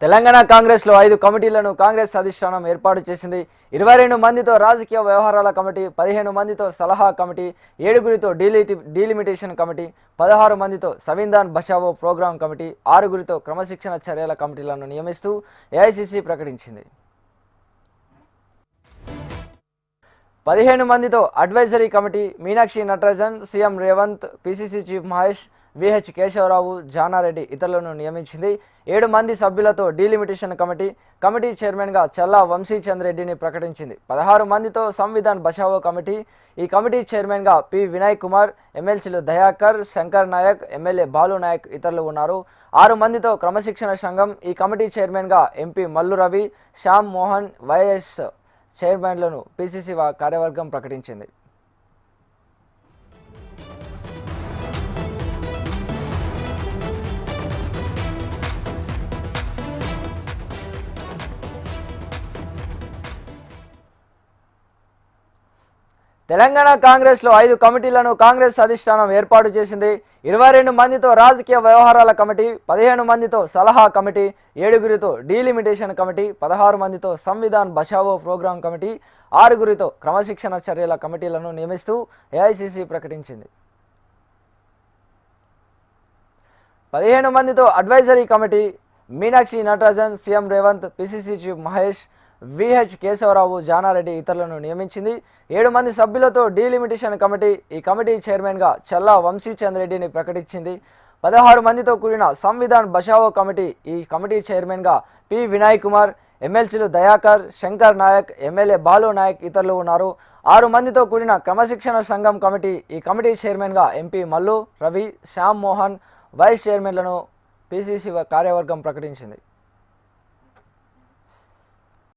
తెలంగాణ కాంగ్రెస్లో 5 కమిటీలను కాంగ్రెస్ అధిష్టానం ఏర్పాటు చేసింది. 22 మందితో రాజకీయ వ్యవహారాల కమిటీ, 15 మందితో సలహా కమిటీ, 7గురితో డీలిమిటేషన్ కమిటీ, 16 మందితో సంవిధాన్ బచావో ప్రోగ్రాం కమిటీ, 6గురితో క్రమశిక్షణ చర్యల కమిటీలను నియమిస్తూ ఏఐసీసీ ప్రకటించింది. 15 మందితో advisory committee Meenakshi Natarajan, CM Revanth, PCC chief Mahesh, VH Keshava Rao, Jana Reddy ఇతరులను నియమించింది. 7 మంది సభ్యులతో డీలిమిటేషన్ కమిటీ చైర్మన్గా చల్లా వంశీచంద్రెడ్డిని ప్రకటించింది. 16 మందితో సంవిధాన్ బచావో కమిటీ, ఈ కమిటీ చైర్మన్గా పి వినయ్ కుమార్, ఎమ్మెల్సీలు దయాకర్, శంకర్ నాయక్, ఎమ్మెల్యే బాలు నాయక్ ఇతరులు ఉన్నారు. 6 మందితో క్రమశిక్షణ సంఘం, ఈ కమిటీ చైర్మన్గా ఎంపీ మల్లు రవి, శ్యామ్ మోహన్, వైఎస్ చైర్మన్లను పీసీసీ కార్యవర్గం ప్రకటించింది. తెలంగాణ కాంగ్రెస్లో 5 కమిటీలను కాంగ్రెస్ అధిష్టానం ఏర్పాటు చేసింది. 22 మందితో రాజకీయ వ్యవహారాల కమిటీ, 15 మందితో సలహా కమిటీ, 7గురితో డీలిమిటేషన్ కమిటీ, 16 మందితో సంవిధాన్ బచావో ప్రోగ్రాం కమిటీ, 6గురితో క్రమశిక్షణ చర్యల కమిటీలను నియమిస్తూ ఏఐసీసీ ప్రకటించింది. 15 మందితో advisory committee Meenakshi Natarajan, CM Revanth, PCC chief Mahesh, VH Keshava Rao, Jana Reddy ఇతరులను నియమించింది. 7 మంది సభ్యులతో డీలిమిటేషన్ కమిటీ, ఈ కమిటీ చైర్మన్గా చల్లా వంశీచంద్రెడ్డిని ప్రకటించింది. 16 మందితో కూడిన సంవిధాన్ బచావో కమిటీ, ఈ కమిటీ చైర్మన్గా పి వినయ్ కుమార్, ఎమ్మెల్సీలు దయాకర్, శంకర్ నాయక్, ఎమ్మెల్యే బాలు నాయక్ ఇతరులు ఉన్నారు. 6 మందితో కూడిన క్రమశిక్షణ సంఘం కమిటీ, ఈ కమిటీ చైర్మన్గా ఎంపీ మల్లు రవి, శ్యామ్ మోహన్, వైస్ చైర్మన్లను పీసీసీ కార్యవర్గం ప్రకటించింది.